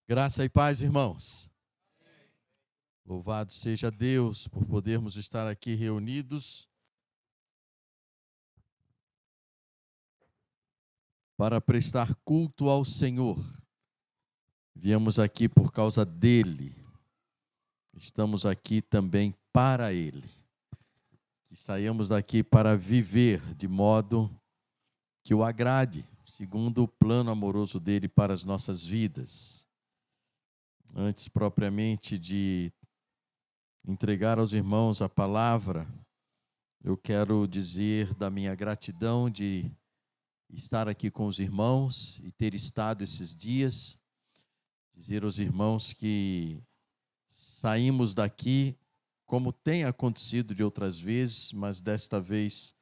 Graça e paz, irmãos. Louvado seja Deus por podermos estar aqui reunidos para prestar culto ao Senhor. Viemos aqui por causa dele. Estamos aqui também para ele. Que saiamos daqui para viver de modo que o agrade, segundo o plano amoroso dele para as nossas vidas. Antes propriamente de entregar aos irmãos a palavra, eu quero dizer da minha gratidão de estar aqui com os irmãos e ter estado esses dias. Dizer aos irmãos que saímos daqui, como tem acontecido de outras vezes, mas desta vez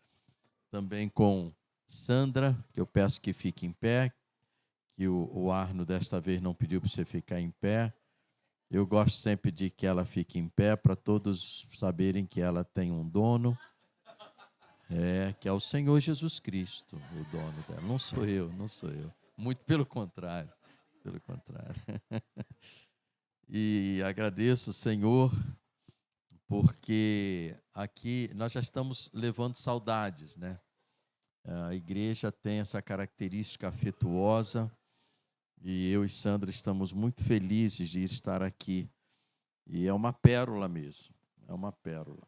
também com Sandra, que eu peço que fique em pé, que o Arno desta vez não pediu para você ficar em pé. Eu gosto sempre de que ela fique em pé, para todos saberem que ela tem um dono, que é o Senhor Jesus Cristo, o dono dela. Não sou eu. Muito pelo contrário. E agradeço, Senhor, porque aqui nós já estamos levando saudades, né? A igreja tem essa característica afetuosa e eu e Sandra estamos muito felizes de estar aqui. E é uma pérola mesmo, é uma pérola.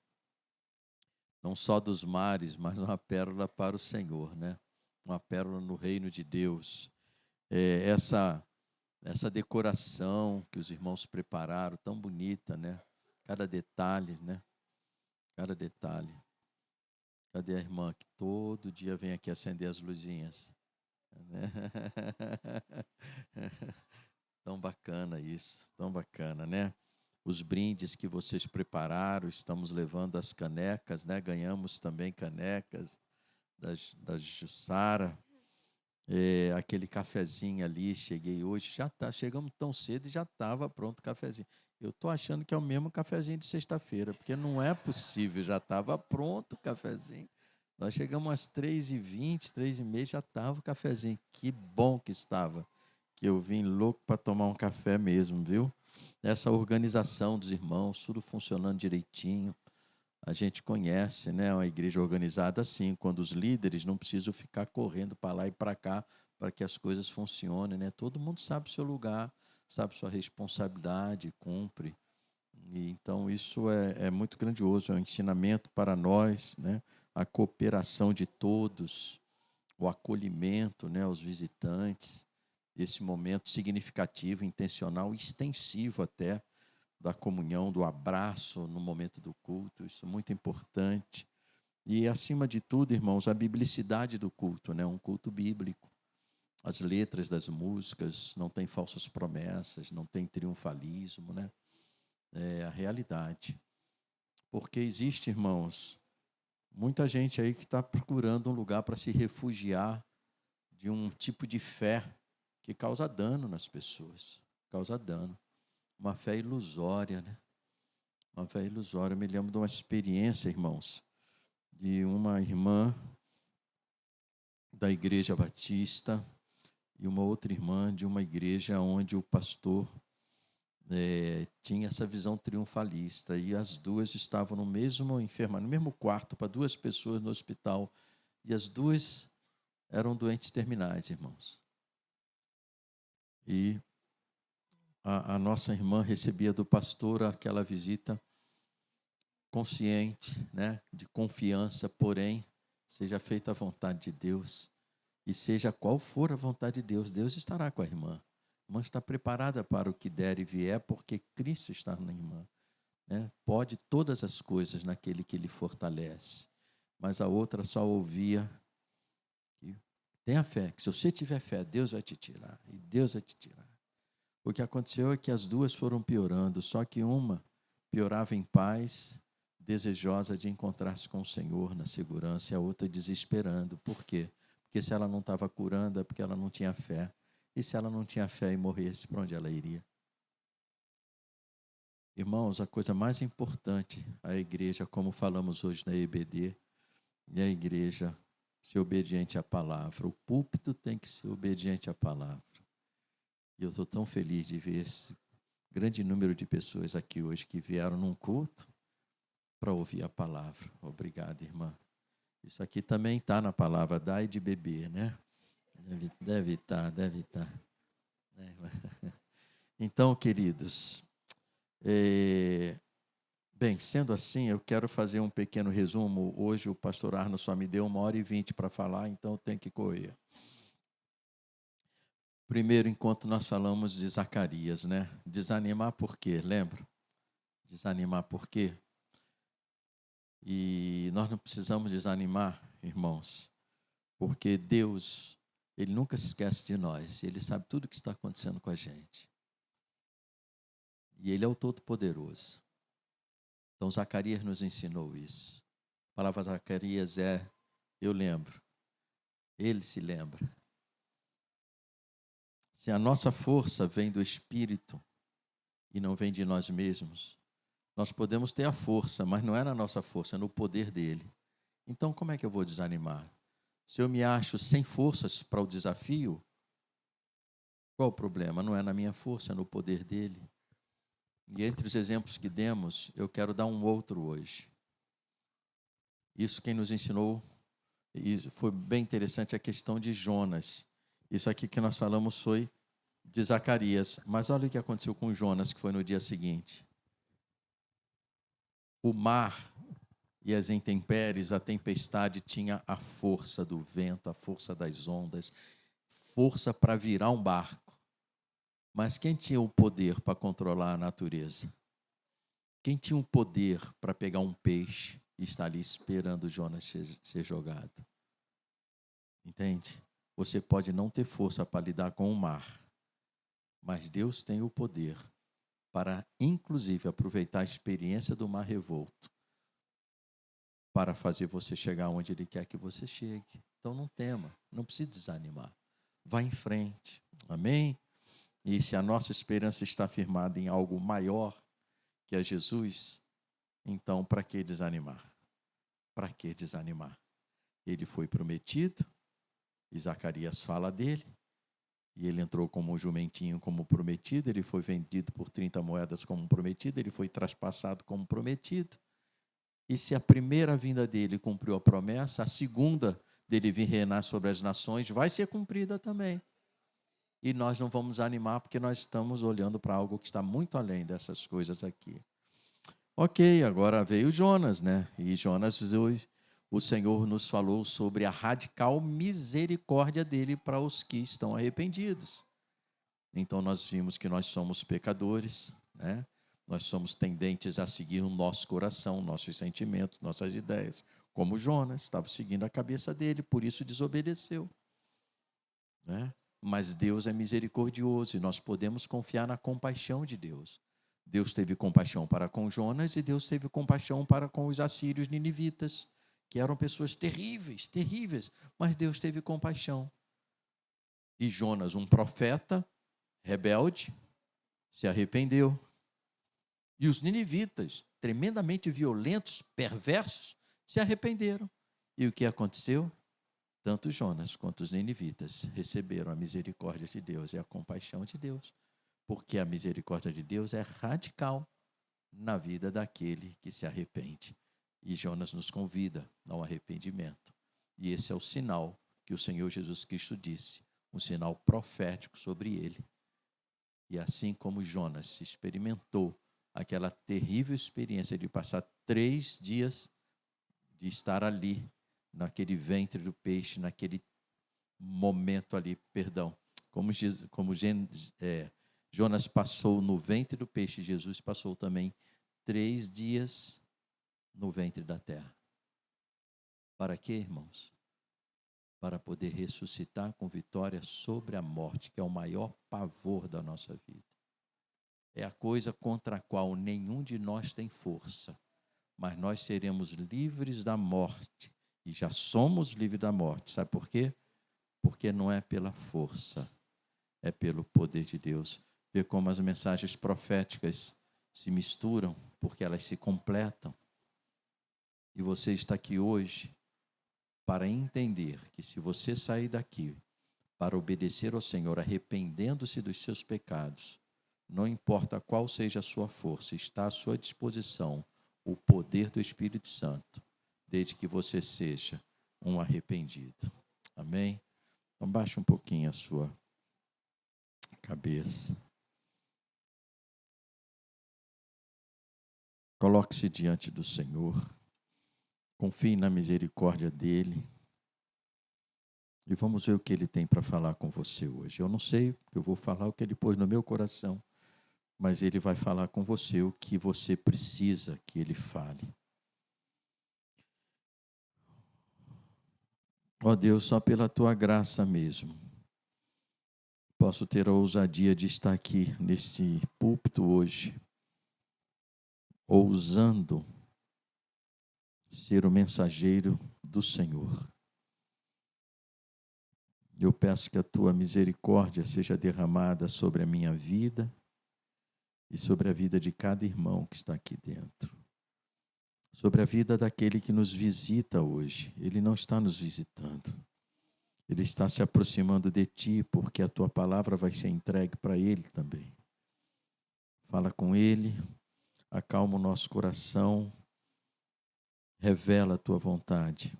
Não só dos mares, mas uma pérola para o Senhor, né? Uma pérola no reino de Deus. Essa decoração que os irmãos prepararam, tão bonita, né? Cada detalhe, né? Cada detalhe. Cadê a irmã que todo dia vem aqui acender as luzinhas? Né? Tão bacana isso, tão bacana, né? Os brindes que vocês prepararam, estamos levando as canecas, né? Ganhamos também canecas da Jussara. Aquele cafezinho ali, cheguei hoje, chegamos tão cedo e já estava pronto o cafezinho. Eu estou achando que é o mesmo cafezinho de sexta-feira, porque não é possível, já estava pronto o cafezinho. Nós chegamos às 3h20, 3h30, já estava o cafezinho. Que bom que estava, que eu vim louco para tomar um café mesmo, viu? Essa organização dos irmãos, tudo funcionando direitinho. A gente conhece, né, uma igreja organizada assim, quando os líderes não precisam ficar correndo para lá e para cá para que as coisas funcionem, né? Todo mundo sabe o seu lugar, sabe sua responsabilidade, cumpre. E, então, isso é muito grandioso, é um ensinamento para nós, né? A cooperação de todos, o acolhimento, né, aos visitantes, esse momento significativo, intencional, extensivo até, da comunhão, do abraço no momento do culto, isso é muito importante. E, acima de tudo, irmãos, a biblicidade do culto, né? Um culto bíblico. As letras das músicas, não tem falsas promessas, não tem triunfalismo, né? É a realidade. Porque existe, irmãos, muita gente aí que está procurando um lugar para se refugiar de um tipo de fé que causa dano nas pessoas, causa dano. Uma fé ilusória, né? Uma fé ilusória. Eu me lembro de uma experiência, irmãos, de uma irmã da Igreja Batista e uma outra irmã de uma igreja onde o pastor tinha essa visão triunfalista, e as duas estavam no mesmo enfermaria, no mesmo quarto, para duas pessoas no hospital, e as duas eram doentes terminais, irmãos. E a nossa irmã recebia do pastor aquela visita consciente, né, de confiança, porém, seja feita a vontade de Deus, e seja qual for a vontade de Deus, Deus estará com a irmã. A irmã está preparada para o que der e vier, porque Cristo está na irmã. Né? Pode todas as coisas naquele que lhe fortalece. Mas a outra só ouvia que tenha fé, que se você tiver fé, Deus vai te tirar, e Deus vai te tirar. O que aconteceu é que as duas foram piorando, só que uma piorava em paz, desejosa de encontrar-se com o Senhor na segurança, e a outra desesperando. Por quê? Porque se ela não estava curando, é porque ela não tinha fé. E se ela não tinha fé e morresse, para onde ela iria? Irmãos, a coisa mais importante, a igreja, como falamos hoje na EBD, é a igreja ser obediente à palavra. O púlpito tem que ser obediente à palavra. E eu estou tão feliz de ver esse grande número de pessoas aqui hoje que vieram num culto para ouvir a palavra. Obrigado, irmã. Isso aqui também está na palavra, dai de beber, né? Deve estar. Então, queridos, bem, sendo assim, eu quero fazer um pequeno resumo. Hoje o pastor Arno só me deu 1h20 para falar, então eu tenho que correr. Primeiro, enquanto nós falamos de Zacarias, né? Desanimar por quê? Lembra? Desanimar por quê? E nós não precisamos desanimar, irmãos, porque Deus, Ele nunca se esquece de nós. Ele sabe tudo o que está acontecendo com a gente. E Ele é o Todo-Poderoso. Então, Zacarias nos ensinou isso. A palavra Zacarias é, eu lembro. Ele se lembra. Se a nossa força vem do Espírito e não vem de nós mesmos, nós podemos ter a força, mas não é na nossa força, é no poder dele. Então, como é que eu vou desanimar? Se eu me acho sem forças para o desafio, qual o problema? Não é na minha força, é no poder dele. E entre os exemplos que demos, eu quero dar um outro hoje. Isso quem nos ensinou, e foi bem interessante, a questão de Jonas. Isso aqui que nós falamos foi de Zacarias. Mas olha o que aconteceu com Jonas, que foi no dia seguinte. O mar e as intempéries, a tempestade tinha a força do vento, a força das ondas, força para virar um barco. Mas quem tinha o poder para controlar a natureza? Quem tinha o poder para pegar um peixe e estar ali esperando Jonas ser jogado? Entende? Você pode não ter força para lidar com o mar, mas Deus tem o poder para, inclusive, aproveitar a experiência do mar revolto para fazer você chegar onde Ele quer que você chegue. Então não tema, não precisa desanimar. Vá em frente. Amém? E se a nossa esperança está firmada em algo maior que é Jesus, então para que desanimar? Para que desanimar? Ele foi prometido, e Zacarias fala dele, e ele entrou como um jumentinho como prometido, ele foi vendido por 30 moedas como prometido, ele foi traspassado como prometido. E se a primeira vinda dele cumpriu a promessa, a segunda dele vir reinar sobre as nações vai ser cumprida também. E nós não vamos animar porque nós estamos olhando para algo que está muito além dessas coisas aqui. Ok, agora veio Jonas, né? E Jonas, o Senhor nos falou sobre a radical misericórdia dele para os que estão arrependidos. Então nós vimos que nós somos pecadores, né? Nós somos tendentes a seguir o nosso coração, nossos sentimentos, nossas ideias. Como Jonas, estava seguindo a cabeça dele, por isso desobedeceu, né? Mas Deus é misericordioso e nós podemos confiar na compaixão de Deus. Deus teve compaixão para com Jonas e Deus teve compaixão para com os assírios ninivitas, que eram pessoas terríveis, terríveis, mas Deus teve compaixão. E Jonas, um profeta rebelde, se arrependeu. E os ninivitas, tremendamente violentos, perversos, se arrependeram. E o que aconteceu? Tanto Jonas quanto os ninivitas receberam a misericórdia de Deus e a compaixão de Deus, porque a misericórdia de Deus é radical na vida daquele que se arrepende. E Jonas nos convida ao arrependimento. E esse é o sinal que o Senhor Jesus Cristo disse, um sinal profético sobre ele. E assim como Jonas experimentou aquela terrível experiência de passar 3 dias de estar ali, naquele ventre do peixe, naquele momento ali, como Jonas passou no ventre do peixe, Jesus passou também 3 dias no ventre da terra. Para quê, irmãos? Para poder ressuscitar com vitória sobre a morte, que é o maior pavor da nossa vida. É a coisa contra a qual nenhum de nós tem força, mas nós seremos livres da morte, e já somos livres da morte. Sabe por quê? Porque não é pela força, é pelo poder de Deus. Vê como as mensagens proféticas se misturam, porque elas se completam. E você está aqui hoje para entender que se você sair daqui para obedecer ao Senhor, arrependendo-se dos seus pecados, não importa qual seja a sua força, está à sua disposição o poder do Espírito Santo, desde que você seja um arrependido. Amém? Então, baixe um pouquinho a sua cabeça. Coloque-se diante do Senhor. Confie na misericórdia dEle. E vamos ver o que Ele tem para falar com você hoje. Eu não sei, eu vou falar o que Ele pôs no meu coração, mas Ele vai falar com você o que você precisa que Ele fale. Ó Deus, só pela Tua graça mesmo, posso ter a ousadia de estar aqui nesse púlpito hoje, ousando ser o mensageiro do Senhor. Eu peço que a Tua misericórdia seja derramada sobre a minha vida e sobre a vida de cada irmão que está aqui dentro. Sobre a vida daquele que nos visita hoje. Ele não está nos visitando. Ele está se aproximando de Ti, porque a Tua palavra vai ser entregue para Ele também. Fala com Ele, acalma o nosso coração, revela a Tua vontade.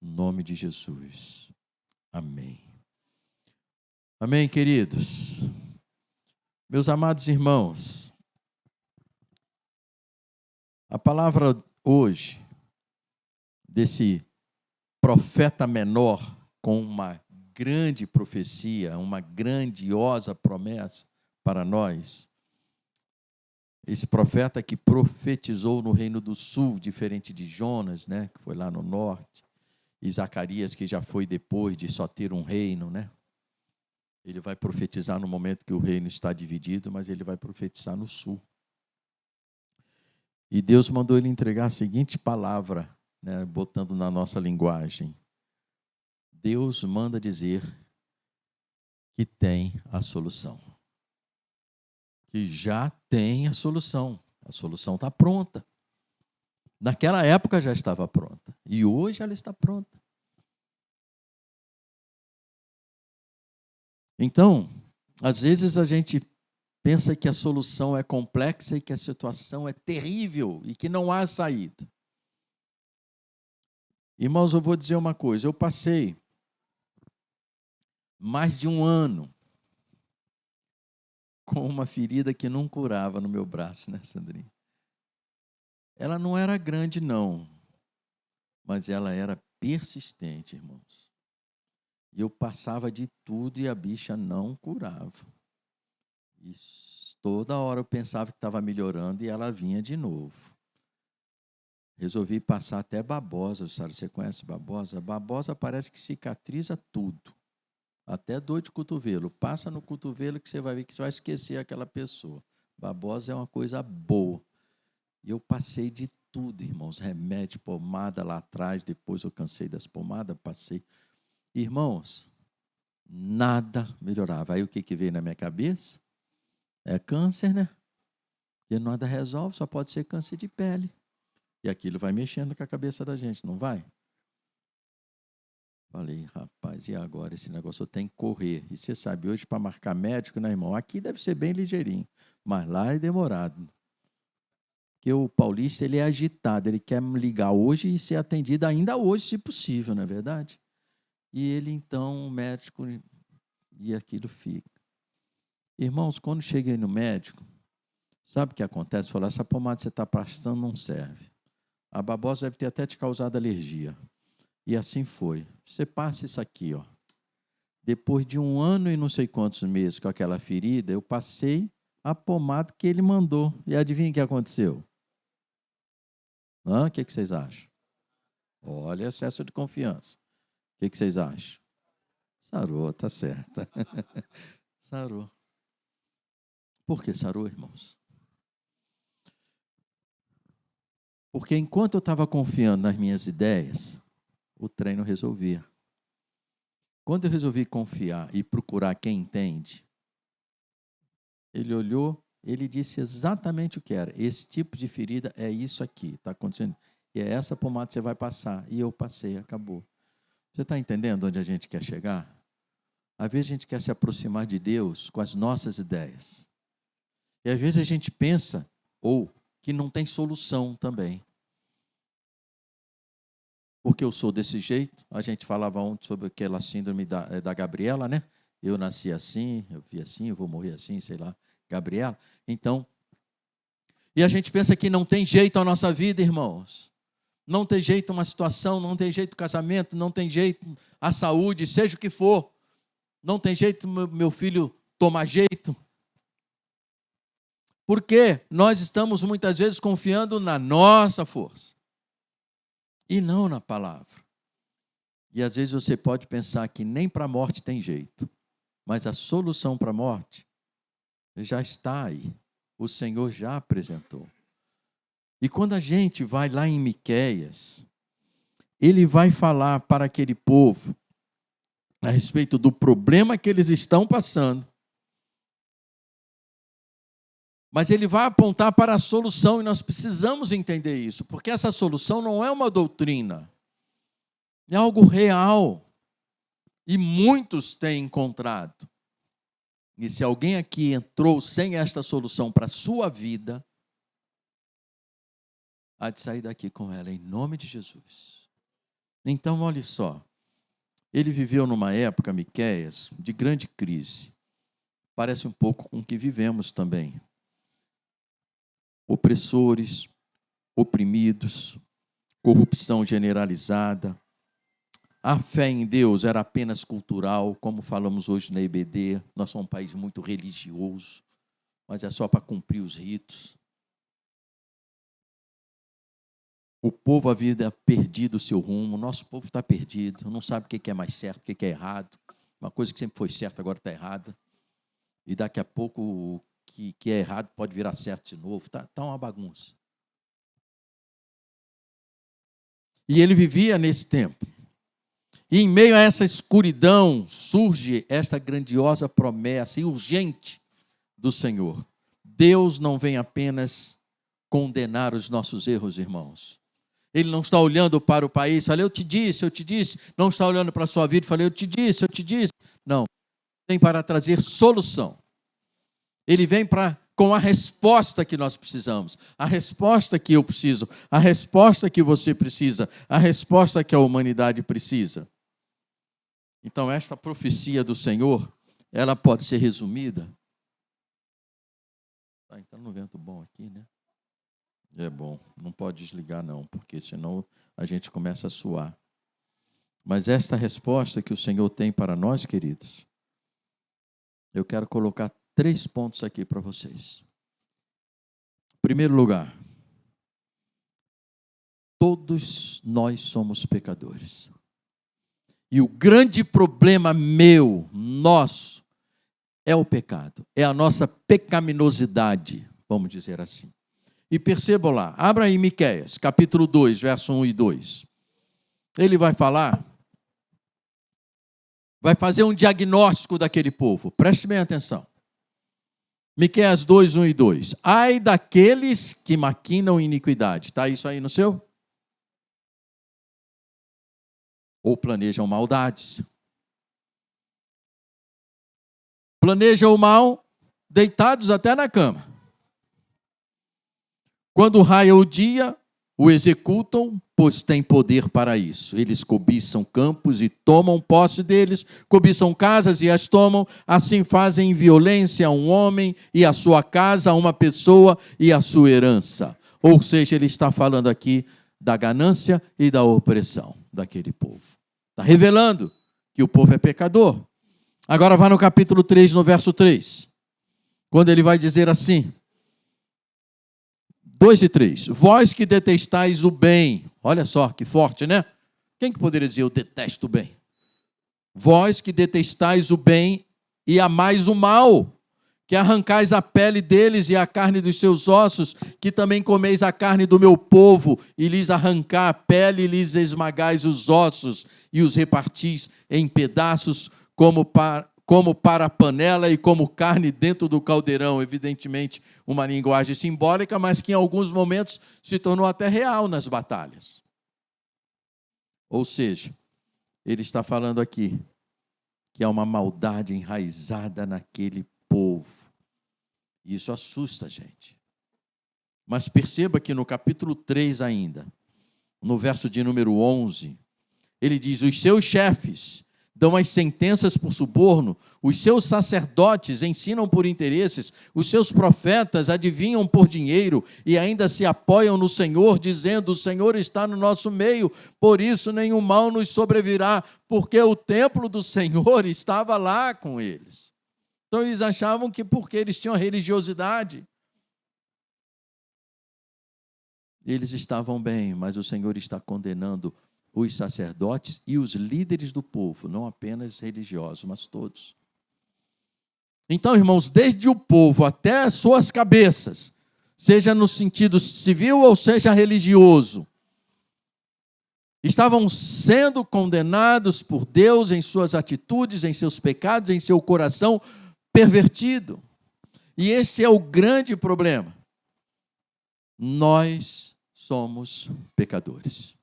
Em nome de Jesus. Amém. Amém, queridos. Meus amados irmãos, a palavra hoje desse profeta menor com uma grande profecia, uma grandiosa promessa para nós. Esse profeta que profetizou no Reino do Sul, diferente de Jonas, né, que foi lá no norte, e Zacarias, que já foi depois de só ter um reino, né? Ele vai profetizar no momento que o reino está dividido, mas ele vai profetizar no sul. E Deus mandou ele entregar a seguinte palavra, né, botando na nossa linguagem. Deus manda dizer que tem a solução. Que já tem a solução. A solução está pronta. Naquela época já estava pronta. E hoje ela está pronta. Então, às vezes a gente pensa que a solução é complexa e que a situação é terrível e que não há saída. Irmãos, eu vou dizer uma coisa. Eu passei mais de um ano com uma ferida que não curava no meu braço, né, Sandrinha? Ela não era grande, não, mas ela era persistente, irmãos. E eu passava de tudo e a bicha não curava. E toda hora eu pensava que estava melhorando e ela vinha de novo. Resolvi passar até babosa, sabe? Você conhece babosa? Babosa parece que cicatriza tudo. Até dor de cotovelo. Passa no cotovelo que você vai ver que você vai esquecer aquela pessoa. Babosa é uma coisa boa. E eu passei de tudo, irmãos. Remédio, pomada lá atrás. Depois eu cansei das pomadas, passei. Irmãos, nada melhorava. Aí o que veio na minha cabeça? É câncer, né? Porque nada resolve, só pode ser câncer de pele. E aquilo vai mexendo com a cabeça da gente, não vai? Falei, rapaz, e agora esse negócio eu tenho que correr. E você sabe, hoje para marcar médico, né, irmão? Aqui deve ser bem ligeirinho, mas lá é demorado. Porque o paulista, ele é agitado, ele quer ligar hoje e ser atendido ainda hoje, se possível, não é verdade? E ele, então, o médico, e aquilo fica. Irmãos, quando cheguei no médico, sabe o que acontece? Falou, essa pomada que você está passando não serve. A babosa deve ter até te causado alergia. E assim foi. Você passa isso aqui, ó. Depois de 1 ano e não sei quantos meses com aquela ferida, eu passei a pomada que ele mandou. E adivinha o que aconteceu? O que vocês acham? Olha, excesso de confiança. O que vocês acham? Sarou, tá certa. Sarou. Por que sarou, irmãos? Porque enquanto eu estava confiando nas minhas ideias, o treino resolvia. Quando eu resolvi confiar e procurar quem entende, ele olhou, ele disse exatamente o que era. Esse tipo de ferida é isso aqui, está acontecendo. E é essa pomada que você vai passar. E eu passei, acabou. Você está entendendo onde a gente quer chegar? Às vezes a gente quer se aproximar de Deus com as nossas ideias. E às vezes a gente pensa, ou que não tem solução também. Porque eu sou desse jeito. A gente falava ontem sobre aquela síndrome da Gabriela, né? Eu nasci assim, eu vi assim, eu vou morrer assim, sei lá, Gabriela. Então, e a gente pensa que não tem jeito a nossa vida, irmãos. Não tem jeito uma situação, não tem jeito o casamento, não tem jeito a saúde, seja o que for. Não tem jeito meu filho tomar jeito. Porque nós estamos muitas vezes confiando na nossa força e não na palavra. E às vezes você pode pensar que nem para a morte tem jeito, mas a solução para a morte já está aí. O Senhor já apresentou. E quando a gente vai lá em Miqueias, ele vai falar para aquele povo a respeito do problema que eles estão passando. Mas ele vai apontar para a solução e nós precisamos entender isso, porque essa solução não é uma doutrina, é algo real. E muitos têm encontrado. E se alguém aqui entrou sem esta solução para a sua vida, há de sair daqui com ela, em nome de Jesus. Então, olha só, ele viveu numa época, Miqueias, de grande crise. Parece um pouco com o que vivemos também. Opressores, oprimidos, corrupção generalizada. A fé em Deus era apenas cultural, como falamos hoje na EBD. Nós somos um país muito religioso, mas é só para cumprir os ritos. O povo havia perdido o seu rumo, o nosso povo está perdido, não sabe o que é mais certo, o que é errado. Uma coisa que sempre foi certa agora está errada. E daqui a pouco o que é errado pode virar certo de novo. Está uma bagunça. E ele vivia nesse tempo. E em meio a essa escuridão surge esta grandiosa promessa e urgente do Senhor. Deus não vem apenas condenar os nossos erros, irmãos. Ele não está olhando para o país, falei, eu te disse. Não está olhando para a sua vida, falei, eu te disse. Não, vem para trazer solução. Ele vem com a resposta que nós precisamos, a resposta que eu preciso, a resposta que você precisa, a resposta que a humanidade precisa. Então, esta profecia do Senhor, ela pode ser resumida. Está entrando um vento bom aqui, né? É bom, não pode desligar não, porque senão a gente começa a suar. Mas esta resposta que o Senhor tem para nós, queridos, eu quero colocar 3 pontos aqui para vocês. Em primeiro lugar, todos nós somos pecadores. E o grande problema nosso, é o pecado. É a nossa pecaminosidade, vamos dizer assim. E percebam lá, abra aí Miqueias, capítulo 2, verso 1 e 2. Ele vai falar, vai fazer um diagnóstico daquele povo. Preste bem atenção. Miqueias 2, 1 e 2. Ai daqueles que maquinam iniquidade. Está isso aí no seu? Ou planejam maldades. Planejam o mal, deitados até na cama. Quando raia o dia, o executam, pois têm poder para isso. Eles cobiçam campos e tomam posse deles, cobiçam casas e as tomam, assim fazem violência a um homem e a sua casa, a uma pessoa e a sua herança. Ou seja, ele está falando aqui da ganância e da opressão daquele povo. Está revelando que o povo é pecador. Agora vá no capítulo 3, no verso 3, quando ele vai dizer assim, 2 e 3, vós que detestais o bem, olha só que forte, né? Quem que poderia dizer eu detesto o bem? Vós que detestais o bem e amais o mal, que arrancais a pele deles e a carne dos seus ossos, que também comeis a carne do meu povo, e lhes arrancar a pele, e lhes esmagais os ossos, e os repartis em pedaços, como para a panela e como carne dentro do caldeirão. Evidentemente, uma linguagem simbólica, mas que em alguns momentos se tornou até real nas batalhas. Ou seja, ele está falando aqui que há uma maldade enraizada naquele povo. E isso assusta a gente. Mas perceba que no capítulo 3 ainda, no verso de número 11, ele diz: os seus chefes dão as sentenças por suborno, os seus sacerdotes ensinam por interesses, os seus profetas adivinham por dinheiro e ainda se apoiam no Senhor, dizendo: o Senhor está no nosso meio, por isso nenhum mal nos sobrevirá, porque o templo do Senhor estava lá com eles. Então eles achavam que porque eles tinham religiosidade, eles estavam bem, mas o Senhor está condenando os sacerdotes e os líderes do povo, não apenas religiosos, mas todos. Então, irmãos, desde o povo até as suas cabeças, seja no sentido civil ou seja religioso, estavam sendo condenados por Deus em suas atitudes, em seus pecados, em seu coração pervertido. E esse é o grande problema. Nós somos pecadores.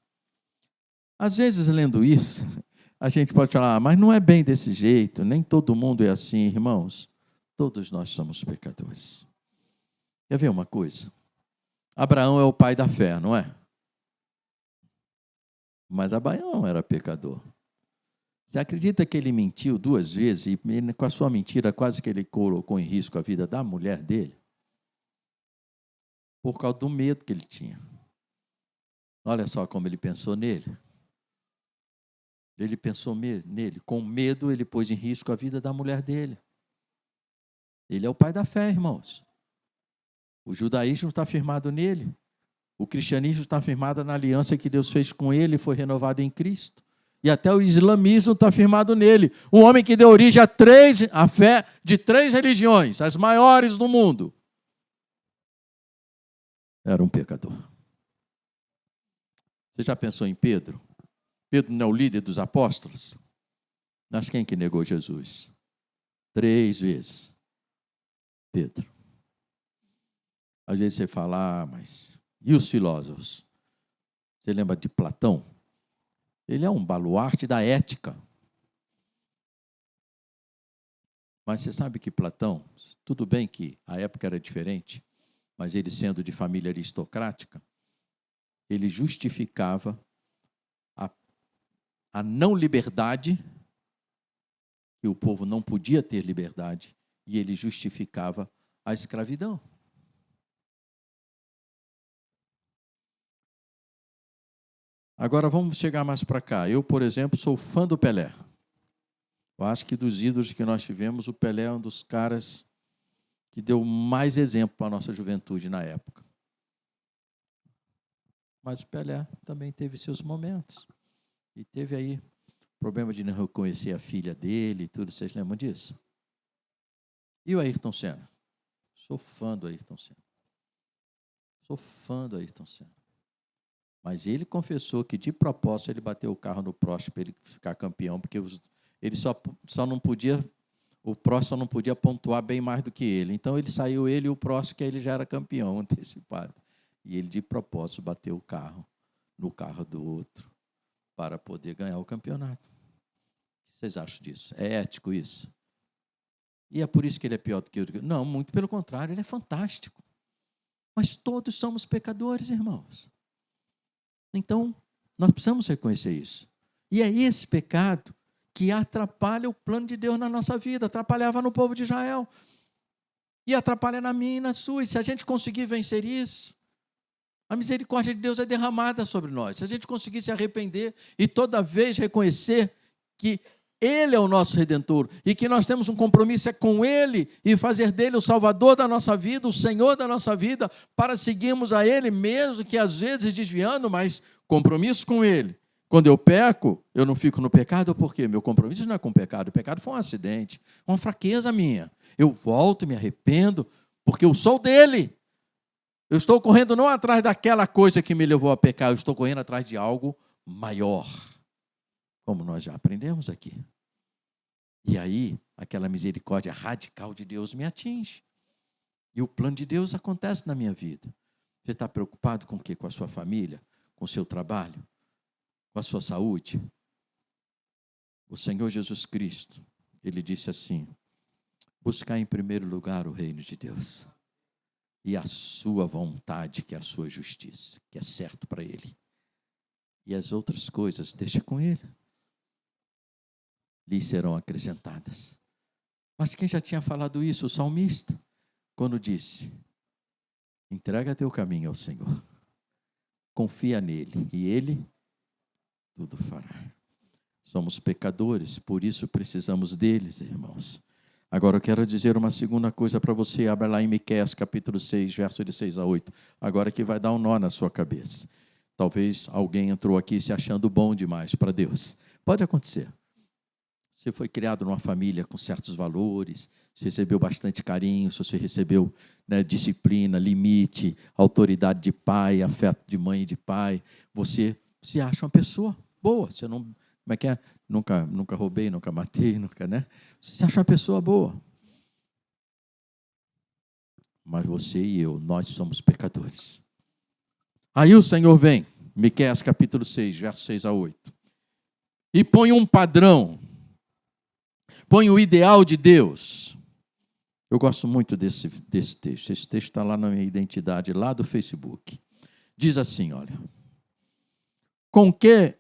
Às vezes, lendo isso, a gente pode falar: mas não é bem desse jeito, nem todo mundo é assim, irmãos. Todos nós somos pecadores. Quer ver uma coisa? Abraão é o pai da fé, não é? Mas Abraão era pecador. Você acredita que ele mentiu 2 vezes e com a sua mentira quase que ele colocou em risco a vida da mulher dele? Por causa do medo que ele tinha. Olha só como ele pensou nele. Ele pensou nele. Com medo, ele pôs em risco a vida da mulher dele. Ele é o pai da fé, irmãos. O judaísmo está firmado nele. O cristianismo está firmado na aliança que Deus fez com ele e foi renovado em Cristo. E até o islamismo está firmado nele. Um homem que deu origem a fé de 3 religiões, as maiores do mundo. Era um pecador. Você já pensou em Pedro? Pedro não é o líder dos apóstolos? Mas quem que negou Jesus? 3 vezes. Pedro. Às vezes você fala: mas e os filósofos? Você lembra de Platão? Ele é um baluarte da ética. Mas você sabe que Platão, tudo bem que a época era diferente, mas ele sendo de família aristocrática, ele justificava a não liberdade, que o povo não podia ter liberdade, e ele justificava a escravidão. Agora vamos chegar mais para cá. Eu, por exemplo, sou fã do Pelé. Eu acho que dos ídolos que nós tivemos, o Pelé é um dos caras que deu mais exemplo para a nossa juventude na época. Mas o Pelé também teve seus momentos. E teve aí problema de não reconhecer a filha dele e tudo. Vocês lembram disso? E o Ayrton Senna? Sou fã do Ayrton Senna. Sou fã do Ayrton Senna. Mas ele confessou que, de propósito, ele bateu o carro no Prost para ele ficar campeão, porque ele só não podia, o Prost só não podia pontuar bem mais do que ele. Então, ele e o Prost, que ele já era campeão antecipado. E ele, de propósito, bateu o carro no carro do outro para poder ganhar o campeonato. O que vocês acham disso? É ético isso? E é por isso que ele é pior do que eu? Não, muito pelo contrário, ele é fantástico. Mas todos somos pecadores, irmãos. Então, nós precisamos reconhecer isso. E é esse pecado que atrapalha o plano de Deus na nossa vida, atrapalhava no povo de Israel, e atrapalha na minha e na sua. E se a gente conseguir vencer isso, a misericórdia de Deus é derramada sobre nós. Se a gente conseguir se arrepender e toda vez reconhecer que Ele é o nosso Redentor e que nós temos um compromisso com Ele e fazer dele o Salvador da nossa vida, o Senhor da nossa vida, para seguirmos a Ele, mesmo que às vezes desviando, mas compromisso com Ele. Quando eu peco, eu não fico no pecado, porque meu compromisso não é com o pecado. O pecado foi um acidente, uma fraqueza minha. Eu volto, me arrependo, porque eu sou dele. Eu estou correndo não atrás daquela coisa que me levou a pecar, eu estou correndo atrás de algo maior, como nós já aprendemos aqui. E aí, aquela misericórdia radical de Deus me atinge. E o plano de Deus acontece na minha vida. Você está preocupado com o quê? Com a sua família? Com o seu trabalho? Com a sua saúde? O Senhor Jesus Cristo ele disse assim: buscar em primeiro lugar o reino de Deus e a sua vontade, que é a sua justiça, que é certo para ele. E as outras coisas, deixa com ele. Lhes serão acrescentadas. Mas quem já tinha falado isso? O salmista, quando disse: entrega teu caminho ao Senhor, confia nele, e ele tudo fará. Somos pecadores, por isso precisamos deles, irmãos. Agora eu quero dizer uma segunda coisa para você. Abra lá em Miqueias capítulo 6, verso de 6 a 8. Agora que vai dar um nó na sua cabeça. Talvez alguém entrou aqui se achando bom demais para Deus. Pode acontecer. Você foi criado numa família com certos valores, você recebeu bastante carinho, você recebeu, né, disciplina, limite, autoridade de pai, afeto de mãe e de pai. Você se acha uma pessoa boa. Você não, como é que é? Nunca roubei, nunca matei, nunca, né? Você se acha uma pessoa boa. Mas você e eu, nós somos pecadores. Aí o Senhor vem, Miqueias capítulo 6, versos 6 a 8, e põe um padrão, põe o ideal de Deus. Eu gosto muito desse texto. Esse texto está lá na minha identidade, lá do Facebook. Diz assim, olha: com que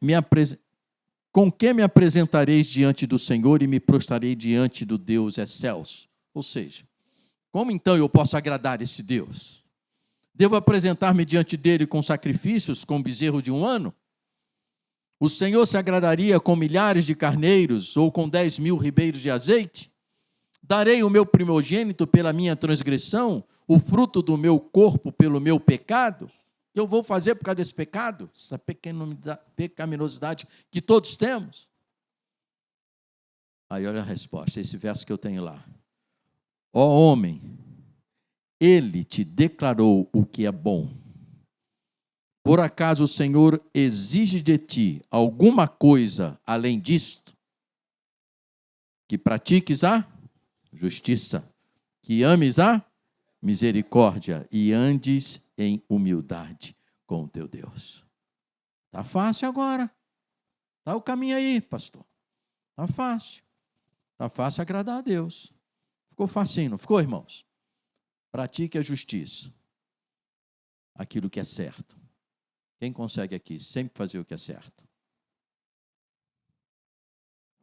me apresentareis diante do Senhor e me prostrarei diante do Deus excelso? Ou seja, como então eu posso agradar esse Deus? Devo apresentar-me diante dele com sacrifícios, com bezerro de 1 ano? O Senhor se agradaria com milhares de carneiros ou com 10.000 ribeiros de azeite? Darei o meu primogênito pela minha transgressão, o fruto do meu corpo pelo meu pecado? Que eu vou fazer por causa desse pecado? Essa pecaminosidade que todos temos? Aí olha a resposta, esse verso que eu tenho lá. Ó homem, ele te declarou o que é bom. Por acaso o Senhor exige de ti alguma coisa além disto? Que pratiques a justiça, que ames a misericórdia e andes em humildade com o teu Deus. Está fácil agora. Está o caminho aí, pastor. Está fácil. Está fácil agradar a Deus. Ficou facinho, não ficou, irmãos? Pratique a justiça. Aquilo que é certo. Quem consegue aqui sempre fazer o que é certo?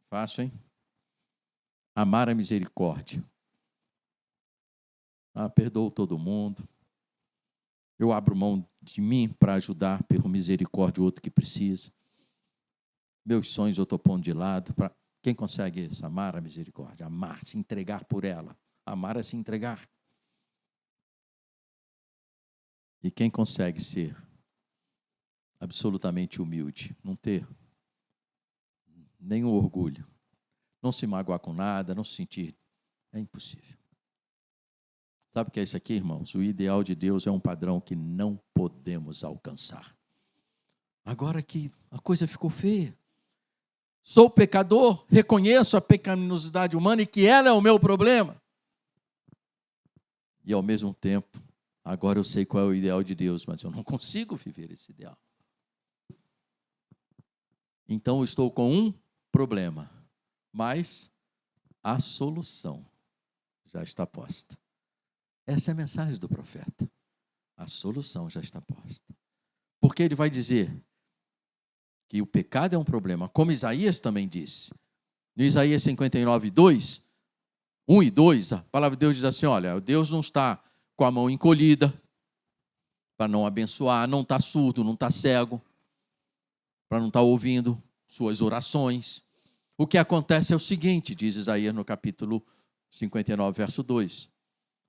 Fácil, hein? Amar a misericórdia. Perdoo todo mundo. Eu abro mão de mim para ajudar pelo misericórdia o outro que precisa. Meus sonhos eu estou pondo de lado. Quem consegue isso? Amar a misericórdia. Amar, se entregar por ela. Amar é se entregar. E quem consegue ser absolutamente humilde, não ter nenhum orgulho, não se magoar com nada, não se sentir, é impossível. Sabe o que é isso aqui, irmãos? O ideal de Deus é um padrão que não podemos alcançar. Agora que a coisa ficou feia. Sou pecador, reconheço a pecaminosidade humana e que ela é o meu problema. E ao mesmo tempo, agora eu sei qual é o ideal de Deus, mas eu não consigo viver esse ideal. Então eu estou com um problema, mas a solução já está posta. Essa é a mensagem do profeta. A solução já está posta. Porque ele vai dizer que o pecado é um problema, como Isaías também disse. No Isaías 59, 2, 1 e 2, a palavra de Deus diz assim, olha, Deus não está com a mão encolhida para não abençoar, não está surdo, não está cego, para não estar ouvindo suas orações. O que acontece é o seguinte, diz Isaías no capítulo 59, verso 2.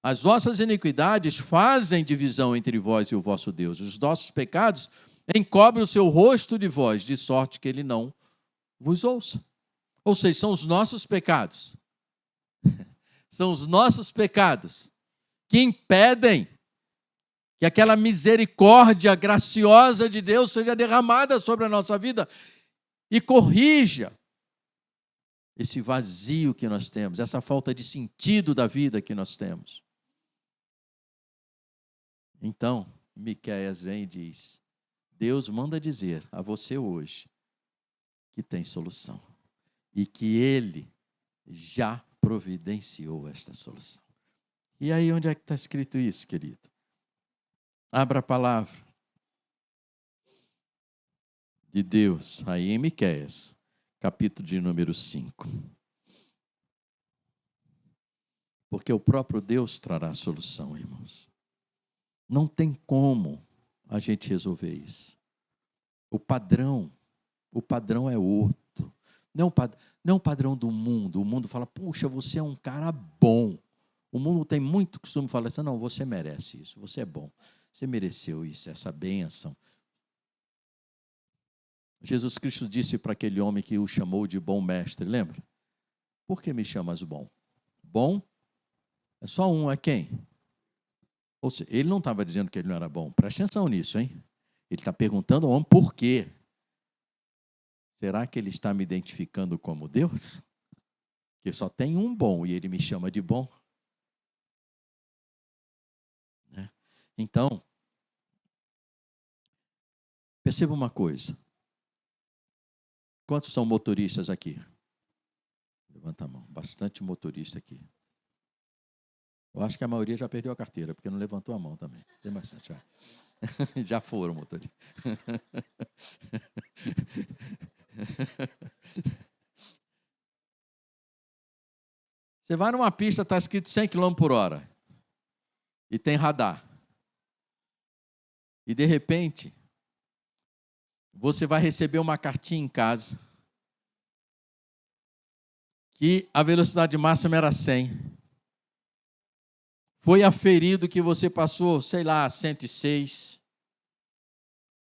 As vossas iniquidades fazem divisão entre vós e o vosso Deus. Os nossos pecados encobrem o seu rosto de vós, de sorte que ele não vos ouça. Ou seja, são os nossos pecados. São os nossos pecados que impedem que aquela misericórdia graciosa de Deus seja derramada sobre a nossa vida e corrija esse vazio que nós temos, essa falta de sentido da vida que nós temos. Então, Miqueias vem e diz, Deus manda dizer a você hoje que tem solução e que Ele já providenciou esta solução. E aí, onde é que está escrito isso, querido? Abra a palavra de Deus, aí em Miqueias, capítulo de número 5. Porque o próprio Deus trará a solução, irmãos. Não tem como a gente resolver isso. O padrão é outro. Não o padrão do mundo. O mundo fala, puxa, você é um cara bom. O mundo tem muito costume de falar assim, não, você merece isso, você é bom. Você mereceu isso, essa bênção. Jesus Cristo disse para aquele homem que o chamou de bom mestre, lembra? Por que me chamas bom? Bom é só um, é quem? Ou seja, ele não estava dizendo que ele não era bom. Presta atenção nisso, hein? Ele está perguntando ao homem por quê. Será que ele está me identificando como Deus? Que só tem um bom e ele me chama de bom? Então, perceba uma coisa. Quantos são motoristas aqui? Levanta a mão. Bastante motorista aqui. Eu acho que a maioria já perdeu a carteira, porque não levantou a mão também. Tem bastante já. Já foram motoristas. Você vai numa pista, está escrito 100 km por hora. E tem radar. E de repente, você vai receber uma cartinha em casa que a velocidade máxima era 100. Foi aferido que você passou, sei lá, 106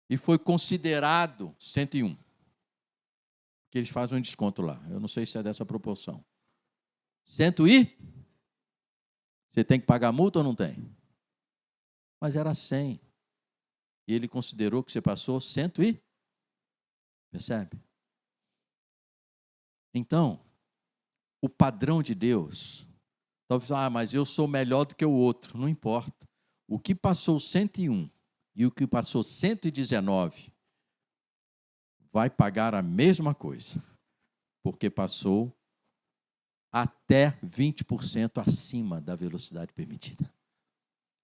e foi considerado 101. Porque eles fazem um desconto lá. Eu não sei se é dessa proporção. 100 e? Você tem que pagar a multa ou não tem? Mas era 100. E ele considerou que você passou 100 e? Percebe? Então, o padrão de Deus, talvez, mas eu sou melhor do que o outro. Não importa. O que passou 101 e o que passou 119 vai pagar a mesma coisa, porque passou até 20% acima da velocidade permitida.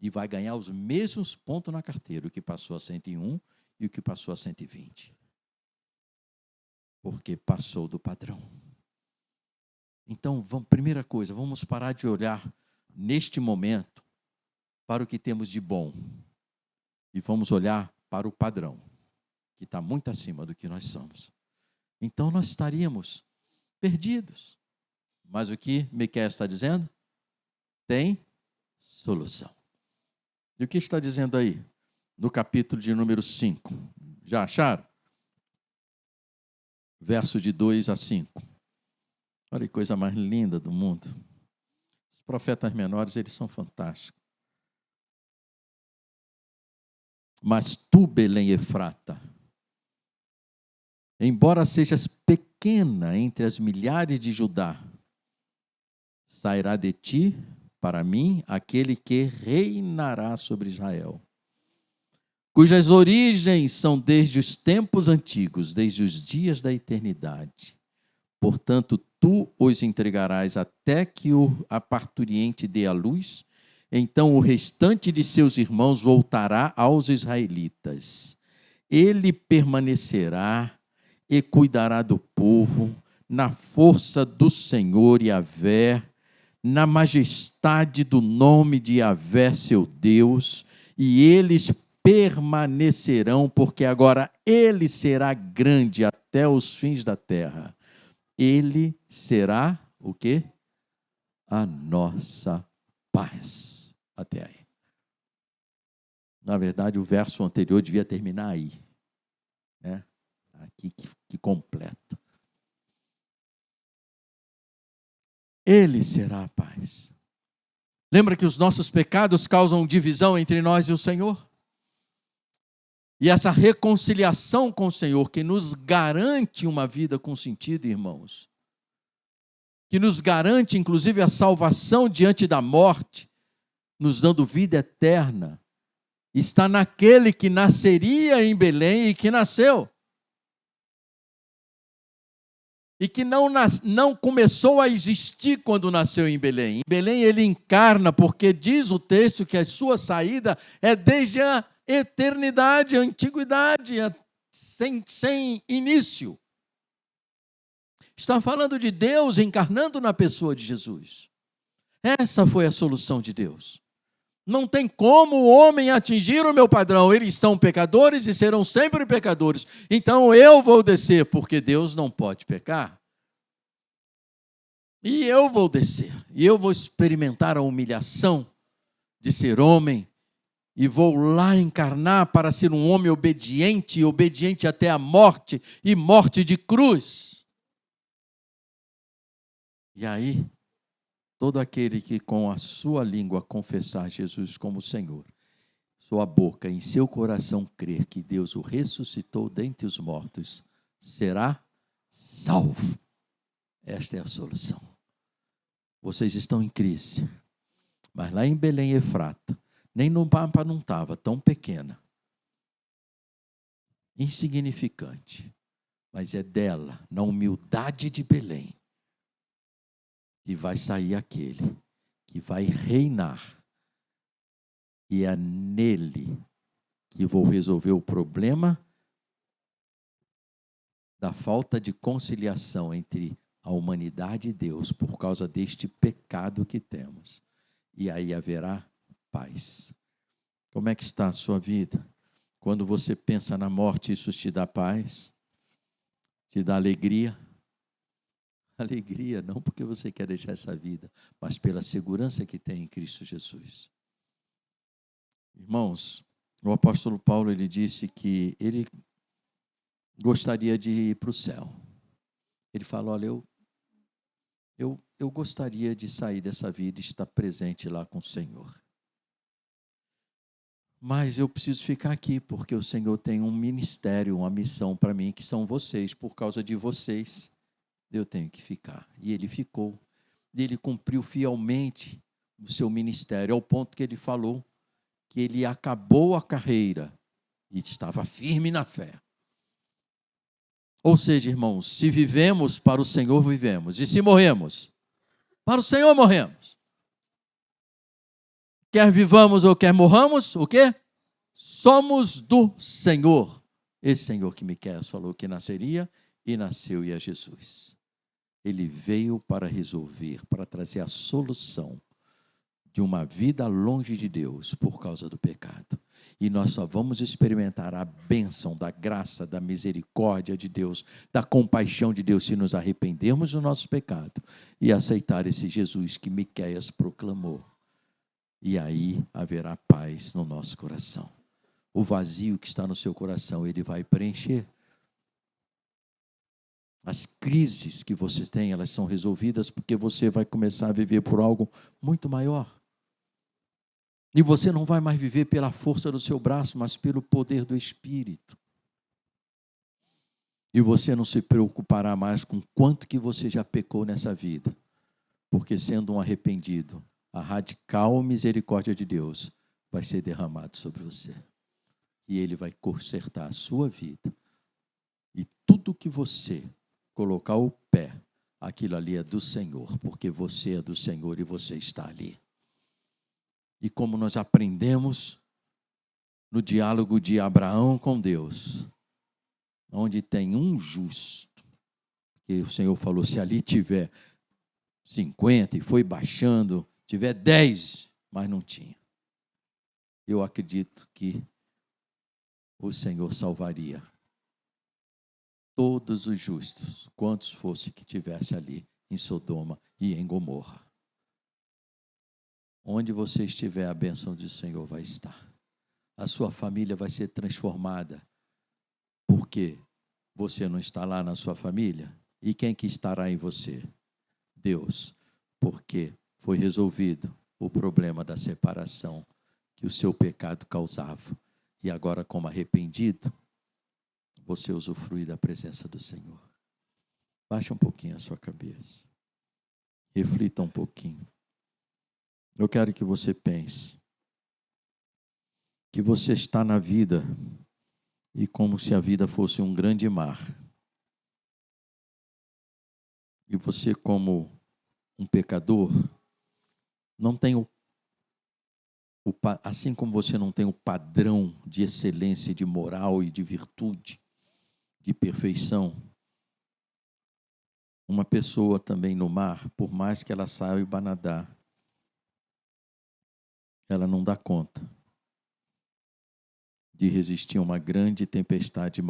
E vai ganhar os mesmos pontos na carteira, o que passou a 101 e o que passou a 120. Porque passou do padrão. Então, primeira coisa, vamos parar de olhar neste momento para o que temos de bom e vamos olhar para o padrão, que está muito acima do que nós somos. Então, nós estaríamos perdidos. Mas o que Miqueias está dizendo? Tem solução. E o que está dizendo aí? No capítulo de número 5. Já acharam? Verso de 2 a 5. Olha que coisa mais linda do mundo. Os profetas menores, eles são fantásticos. Mas tu, Belém Efrata, embora sejas pequena entre as milhares de Judá, sairá de ti, para mim, aquele que reinará sobre Israel, cujas origens são desde os tempos antigos, desde os dias da eternidade. Portanto, tu os entregarás até que a parturiente dê a luz, então o restante de seus irmãos voltará aos israelitas. Ele permanecerá e cuidará do povo, na força do Senhor Yahvé, na majestade do nome de Yahvé, seu Deus, e eles permanecerão, porque agora ele será grande até os fins da terra. Ele será o quê? A nossa paz. Até aí. Na verdade, o verso anterior devia terminar aí. Né? Aqui que completa. Ele será a paz. Lembra que os nossos pecados causam divisão entre nós e o Senhor? E essa reconciliação com o Senhor, que nos garante uma vida com sentido, irmãos, que nos garante, inclusive, a salvação diante da morte, nos dando vida eterna, está naquele que nasceria em Belém e que nasceu. e que não começou a existir quando nasceu em Belém. Em Belém ele encarna, porque diz o texto que a sua saída é desde a eternidade, a antiguidade, sem início. Está falando de Deus encarnando na pessoa de Jesus. Essa foi a solução de Deus. Não tem como o homem atingir o meu padrão. Eles são pecadores e serão sempre pecadores. Então eu vou descer, porque Deus não pode pecar. E eu vou descer. E eu vou experimentar a humilhação de ser homem. E vou lá encarnar para ser um homem obediente, obediente até a morte, e morte de cruz. E aí, todo aquele que com a sua língua confessar Jesus como Senhor, sua boca e em seu coração crer que Deus o ressuscitou dentre os mortos, será salvo. Esta é a solução. Vocês estão em crise, mas lá em Belém Efrata, nem no mapa não estava, tão pequena, insignificante, mas é dela, na humildade de Belém, que vai sair aquele que vai reinar. E é nele que vou resolver o problema da falta de conciliação entre a humanidade e Deus por causa deste pecado que temos. E aí haverá paz. Como é que está a sua vida? Quando você pensa na morte, isso te dá paz? Te dá alegria? Alegria, não porque você quer deixar essa vida, mas pela segurança que tem em Cristo Jesus. Irmãos, o apóstolo Paulo, ele disse que ele gostaria de ir para o céu. Ele fala, olha, eu gostaria de sair dessa vida e estar presente lá com o Senhor. Mas eu preciso ficar aqui, porque o Senhor tem um ministério, uma missão para mim, que são vocês. Por causa de vocês, eu tenho que ficar. E ele ficou. E ele cumpriu fielmente o seu ministério, ao ponto que ele falou que ele acabou a carreira e estava firme na fé. Ou seja, irmãos, se vivemos, para o Senhor vivemos. E se morremos, para o Senhor morremos. Quer vivamos ou quer morramos, o quê? Somos do Senhor. Esse Senhor que Miqueias falou que nasceria e nasceu e é Jesus. Ele veio para resolver, para trazer a solução de uma vida longe de Deus por causa do pecado. E nós só vamos experimentar a bênção da graça, da misericórdia de Deus, da compaixão de Deus, se nos arrependermos do nosso pecado e aceitar esse Jesus que Miqueias proclamou. E aí haverá paz no nosso coração. O vazio que está no seu coração, ele vai preencher. As crises que você tem, elas são resolvidas porque você vai começar a viver por algo muito maior. E você não vai mais viver pela força do seu braço, mas pelo poder do Espírito. E você não se preocupará mais com quanto que você já pecou nessa vida. Porque sendo um arrependido, a radical misericórdia de Deus vai ser derramada sobre você. E Ele vai consertar a sua vida. E tudo que você colocar o pé, aquilo ali é do Senhor, porque você é do Senhor e você está ali. E como nós aprendemos no diálogo de Abraão com Deus, onde tem um justo, que o Senhor falou, se ali tiver 50 e foi baixando, tiver 10, mas não tinha. Eu acredito que o Senhor salvaria todos os justos, quantos fosse que tivesse ali em Sodoma e em Gomorra. Onde você estiver, a bênção do Senhor vai estar. A sua família vai ser transformada. Porque você não está lá na sua família? E quem que estará em você? Deus. Porque foi resolvido o problema da separação que o seu pecado causava. E agora, como arrependido, você usufrui da presença do Senhor. Baixa um pouquinho a sua cabeça. Reflita um pouquinho. Eu quero que você pense que você está na vida e como se a vida fosse um grande mar. E você, como um pecador, não tem assim como você não tem o padrão de excelência, de moral e de virtude, de perfeição, uma pessoa também no mar, por mais que ela saiba nadar, ela não dá conta de resistir a uma grande tempestade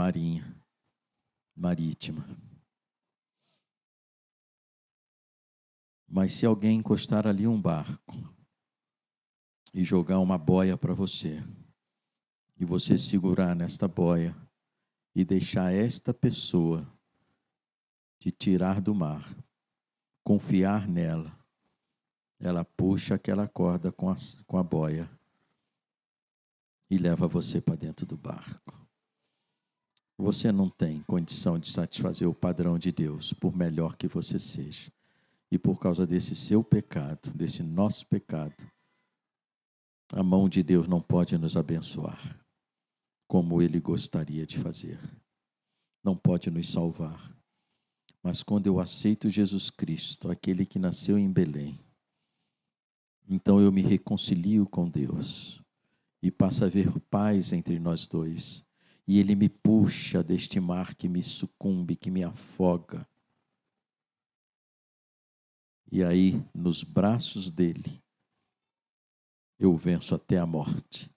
marítima. Mas se alguém encostar ali um barco e jogar uma boia para você, e você segurar nesta boia e deixar esta pessoa te tirar do mar, confiar nela, ela puxa aquela corda com a boia e leva você para dentro do barco. Você não tem condição de satisfazer o padrão de Deus, por melhor que você seja. E por causa desse seu pecado, desse nosso pecado, a mão de Deus não pode nos abençoar como Ele gostaria de fazer. Não pode nos salvar. Mas quando eu aceito Jesus Cristo, aquele que nasceu em Belém, então eu me reconcilio com Deus e passo a haver paz entre nós dois. E Ele me puxa deste mar que me sucumbe, que me afoga. E aí, nos braços dele, eu venço até a morte.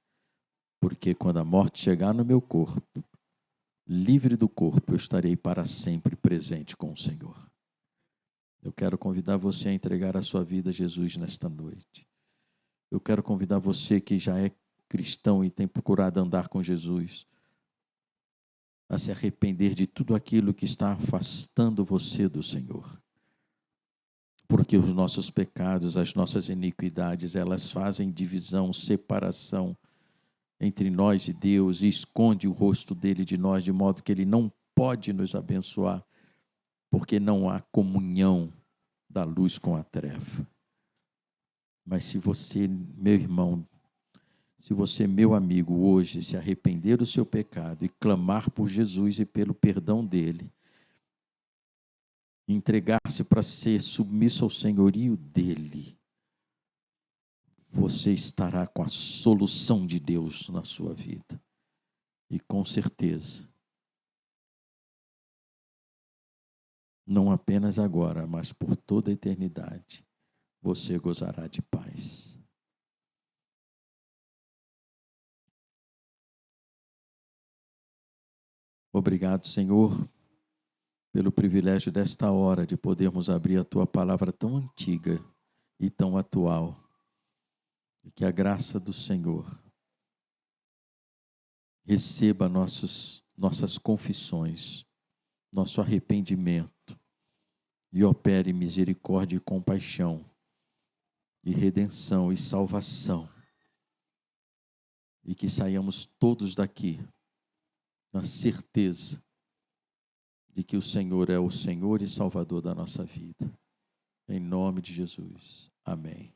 Porque quando a morte chegar no meu corpo, livre do corpo, eu estarei para sempre presente com o Senhor. Eu quero convidar você a entregar a sua vida a Jesus nesta noite. Eu quero convidar você que já é cristão e tem procurado andar com Jesus, a se arrepender de tudo aquilo que está afastando você do Senhor. Porque os nossos pecados, as nossas iniquidades, elas fazem divisão, separação entre nós e Deus e esconde o rosto dele de nós, de modo que ele não pode nos abençoar, porque não há comunhão da luz com a treva. Mas se você, meu irmão, se você, meu amigo, hoje se arrepender do seu pecado e clamar por Jesus e pelo perdão dele, entregar-se para ser submisso ao senhorio dele, você estará com a solução de Deus na sua vida. E com certeza, não apenas agora, mas por toda a eternidade, você gozará de paz. Obrigado, Senhor, pelo privilégio desta hora de podermos abrir a Tua palavra tão antiga e tão atual. E que a graça do Senhor receba nossas confissões, nosso arrependimento e opere misericórdia e compaixão, e redenção e salvação. E que saiamos todos daqui na certeza de que o Senhor é o Senhor e Salvador da nossa vida. Em nome de Jesus. Amém.